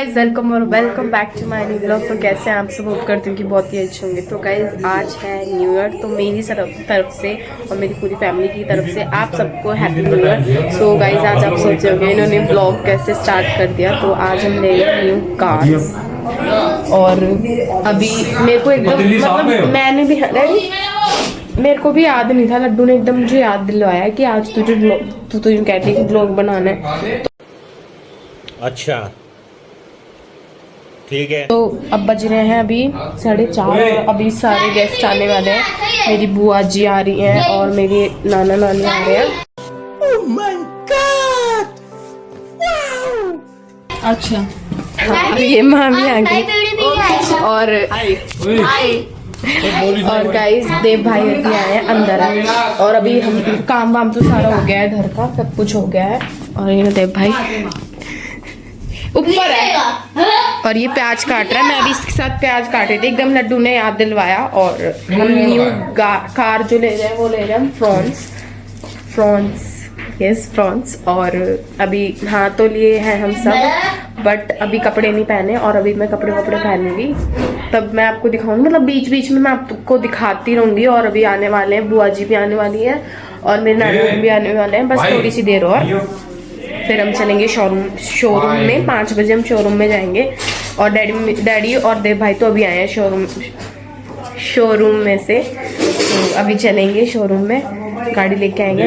Guys welcome back to my new blog. तो कैसे हैं आप सब? होप करती हूँ कि बहुत ही अच्छे होंगे। तो गाइज आज है न्यू ईयर, तो मेरी तरफ से और मेरी पूरी फैमिली की तरफ से आप सबको happy new year. So guys आज आप सोच रहे होंगे इन्होंने ब्लॉग कैसे स्टार्ट कर दिया। तो आज हम ले गए न्यू कार और अभी मेरे को एकदम मतलब मैंने भी मेरे को भी याद नहीं था, लड्डू ने एकदम मुझे याद दिलवाया कि आज तुझे तू कहती है कि ब्लॉग बनाना है। अच्छा ठीक है। तो अब बज रहे हैं अभी 4:30 और अभी सारे गेस्ट आने वाले हैं। मेरी बुआ जी आ रही हैं और मेरे नाना नानी आ रहे हैं। Oh my God! अच्छा हाँ, ये मामी आ गई और गाइस देव भाई अभी आए हैं अंदर। और अभी हम काम वाम तो सारा हो गया है, घर का सब कुछ हो गया है। और ये देव भाई ऊपर है और ये प्याज काट रहा है। मैं भी इसके साथ प्याज काट रही थी, एकदम लड्डू ने याद दिलवाया। और हम न्यू कार जो ले रहे हैं वो ले रहे हैं हम फ्रॉन्स। और अभी हाँ तो लिए हैं हम सब, बट अभी कपड़े नहीं पहने। और अभी मैं कपड़े पहनूंगी तब मैं आपको दिखाऊंगी, मतलब बीच बीच में मैं आपको दिखाती रहूंगी। और अभी आने वाले हैं, बुआ जी भी आने वाली है और मेरे नानी भी आने वाले हैं, बस थोड़ी सी देर और फिर हम चलेंगे शोरूम में। 5 बजे हम शोरूम में जाएंगे। और डैडी और देव भाई तो अभी आए हैं शोरूम में से, तो अभी चलेंगे शोरूम में, गाड़ी लेके आएंगे।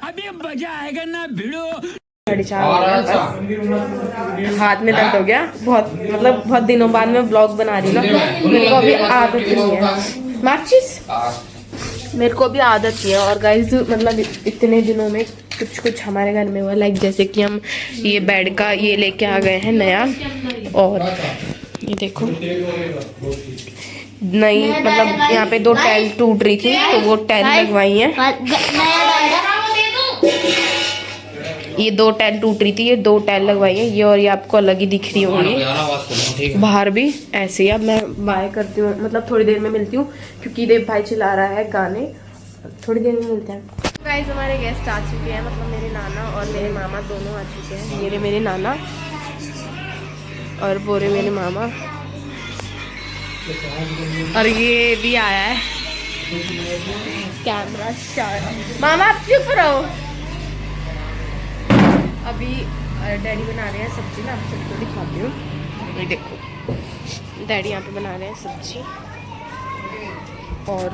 अभी मजा आएगा ना भिड़ो। 4:30 बस हाथ में दर्द हो गया बहुत, मतलब बहुत दिनों बाद मैं ब्लॉग बना रही हूँ ना, मेरे को अभी आदत नहीं है माचिस, मेरे को भी आदत नहीं है। और गाइस मतलब इतने दिनों में कुछ हमारे घर में हुआ, लाइक जैसे कि हम ये बेड का ये लेके आ गए हैं नया। और ये देखो नई, मतलब यहाँ पे 2 टाइल टूट रही थी तो वो टाइल लगवाई है। ये 2 टाइल टूट रही थी, ये 2 टाइल लगवाई है। ये और ये आपको अलग ही दिख रही होंगी, बाहर भी ऐसे ही। अब मैं बाय करती हूँ, मतलब थोड़ी देर में मिलती हूँ क्योंकि देव भाई चला रहा है गाने, थोड़ी देर में मिलते हैं। गाइस हमारे गेस्ट आ चुके हैं, मतलब मेरे नाना और मेरे मामा दोनों आ चुके हैं। ये मेरे नाना और बोरे मेरे मामा, और ये भी आया है कैमरा शायद। मामा आप चुप रहो। अभी डैडी बना रहे हैं सब्जी, मैं आप सबको दिखाती हूँ। ये देखो डैडी यहाँ पे बना रहे हैं सब्जी। और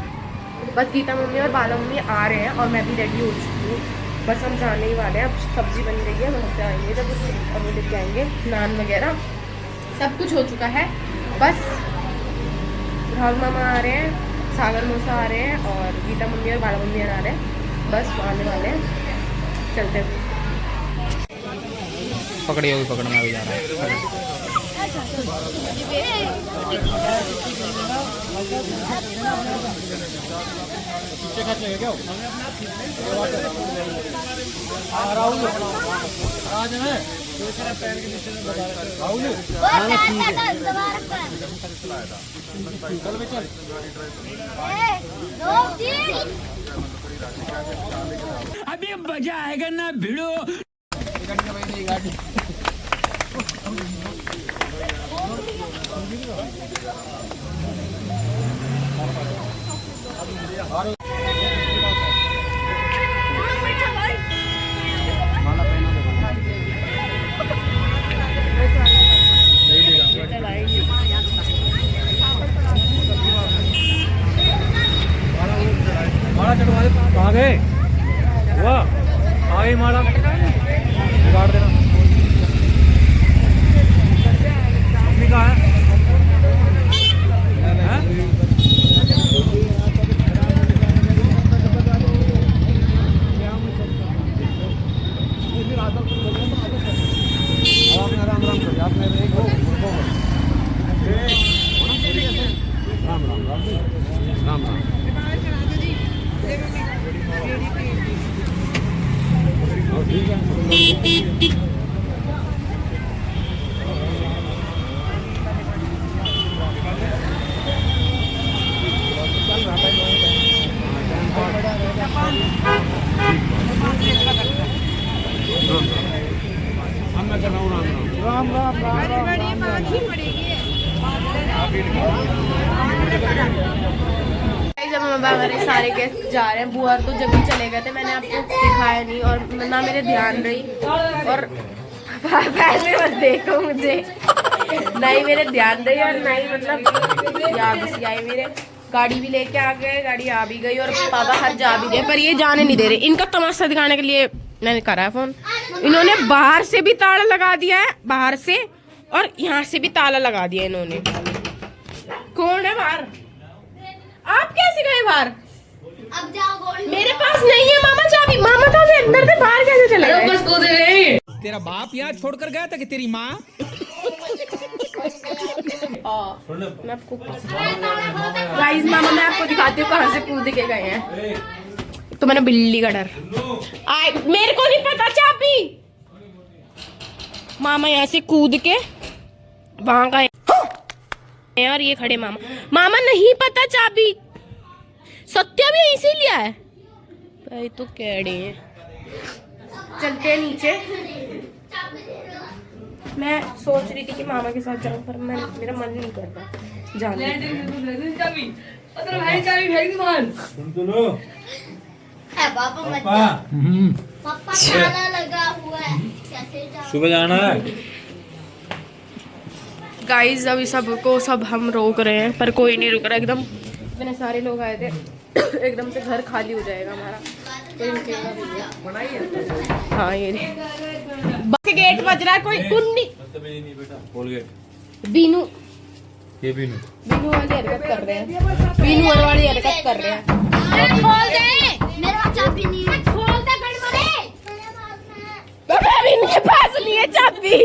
बस गीता मम्मी और बाला मम्मी आ रहे हैं और मैं भी रेडी हो चुकी हूँ, बस हम जाने ही वाले हैं। अब सब्जी बन रही है, वहाँ से आएंगे जब और वो लेके आएंगे नान वगैरह, सब कुछ हो चुका है। बस राहुल मामा आ रहे हैं, सागर मौसा आ रहे हैं और गीता मम्मी और बाला मम्मी आ रहे हैं, बस आने वाले हैं, चलते हैं। पकड़ी होगी, पकड़ना भी जा रहा है। अभी मजा आएगा ना भिड़ो। कहाँ गए? वाह आगे मारा बिगाड़ देना। मम्मी कहाँ है? राम राम। मैं कर रहा हूँ। जब हमारे सारे गेस्ट जा रहे हैं, बुआ तो जब भी चले गए थे, मैंने आपको दिखाया नहीं और ना मेरे ध्यान रही। और पहले मत देखो मुझे, नहीं मेरे ध्यान रही और नहीं मतलब याद सी आई मेरे। गाड़ी भी लेके आ गए, गाड़ी आ भी गई और पापा हर जा भी गए, पर ये जाने नहीं दे रहे। इनका तमाशा दिखाने के लिए मैंने करा है फोन। इन्होंने बाहर से भी ताला लगा दिया है, बाहर से, और यहाँ से भी ताला लगा दिया इन्होंने। कौन है बाहर? आप कैसे गए बाहर? अब जाओ। मेरे पास नहीं है मामा चाबी। मामा तो अभी अंदर से बाहर कैसे चले गए? तेरा बाप यहाँ छोड़कर गया था कि तेरी माँ? मैं आपको गाइस, मामा मैं आपको दिखाती हूँ कहाँ से कूद के गए हैं। तो मैंने बिल्ली का डर आए, मेरे को नहीं पता चाबी। मामा यहाँ से कूद के वहां गए और ये खड़े मामा। मामा नहीं पता चाबी, सत्या भी यहीं से लिया है भाई। तो कैडे हैं, चलते हैं नीचे। मैं सोच रही थी कि मामा के साथ जाऊं, पर मेरा मन नहीं करता जाने। पापा मत जाओ। पापा ताला लगा हुआ है, कैसे जाओ? सुबह जाना है। गाइस अभी सबको सब हम रोक रहे हैं, पर कोई नहीं रुक रहा। एकदम इतने सारे लोग आए थे, एकदम से घर खाली हो जाएगा हमारा। कोई निकलेगा नहीं। हाँ ये बस गेट बज रहा है, कोई कुंडी। बीनू ये भी बीनू वाली हरकत कर रहे हैं, बीनू वाली हरकत कर रहे हैं। खोल दे, मेरे पास चाबी नहीं है। खोल दे गड़बड़े। अभी इनके पास नहीं है चाबी।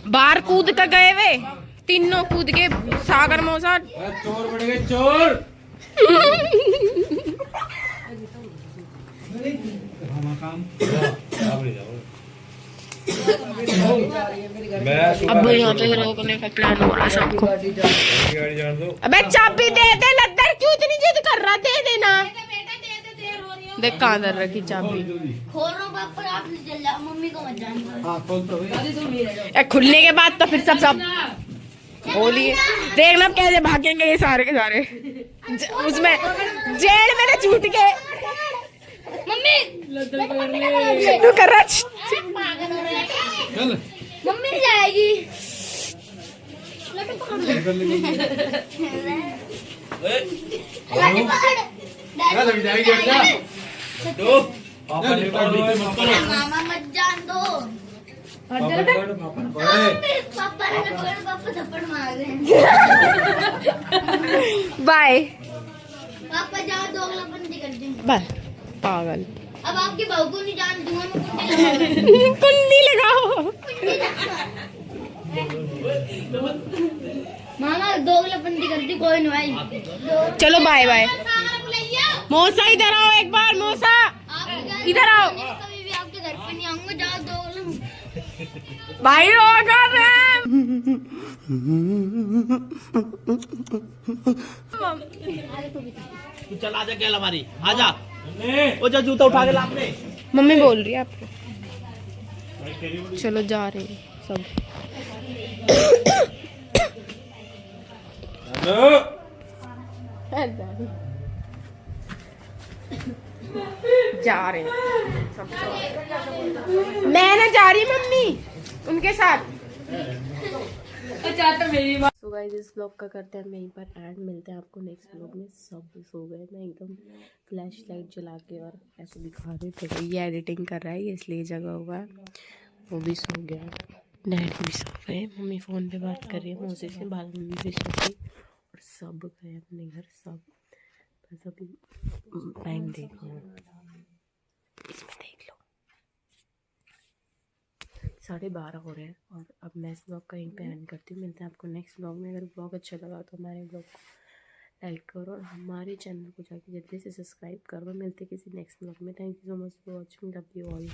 बाहर कूद कर गए वे तीनों, कूद के सागर मौसा। चोर बढ़ गए, चोर। अब यहाँ पे रोकने का प्लान हो रहा है सबको। अबे चाबी दे दे लद्दर, क्यों इतनी जिद कर रहा? दे देना। देख कहाँ अंदर रखी चाबी। खोलो पापा, आप चल जाओ, मम्मी को मत जाने। खुलने के बाद तो फिर सब बोलिए, देखना अब कैसे भागेंगे ये सारे के सारे। उसमें जेल में न छूट के। मम्मी तू कर रहा चल मम्मी नहीं जाएगी। मामा मत जान दो। पापा थप्पड़ मार रहे हैं। बाय पापा जाओ, दो अगलापंती कर दें। बाय पागल। अब आपकी बहू को नहीं जान दूंगा मैं। कुंडी लगाओ। मामा दो अगलापंती कर दी, कोई नहीं भाई। चलो बाय बाय। मौसा इधर आओ एक बार। मौसा इधर आओ। कभी भी आपके घर पे नहीं आऊंगा। जाओ दो भाई तू चल आजा, क्या हमारी आजा। वो जो जूता उठा के ला आपने। मम्मी बोल रही है आपको। चलो जा रहे हैं सब। जा रहे हैं सब। मैं ना जा रही मम्मी उनके साथ। सो गाइस इस व्लॉग का करते हैं यहीं पर एंड। मिलते हैं आपको नेक्स्ट व्लॉग में। सब सो गए, मैं एकदम फ्लैश लाइट जला के और ऐसे दिखा रही थी। ये एडिटिंग कर रहा है, ये इसलिए जगह हुआ है। वो भी सो गया, डैडी भी सो गए, मम्मी फ़ोन पे बात कर रही है मौसी से, बाल मम्मी भी सो गई और सब गए अपने घर। सब बस अभी टाइम देखो, इसमें देख लो 12:30 हो रहे हैं। और अब मैं इस ब्लॉग का यहीं पे एंड करती हूँ। मिलते हैं आपको नेक्स्ट ब्लॉग में। अगर ब्लॉग अच्छा लगा तो हमारे ब्लॉग को लाइक करो और हमारे चैनल को जाके जल्दी से सब्सक्राइब करो। मिलते किसी नेक्स्ट ब्लॉग में। Thank you so much for watching. Love you all.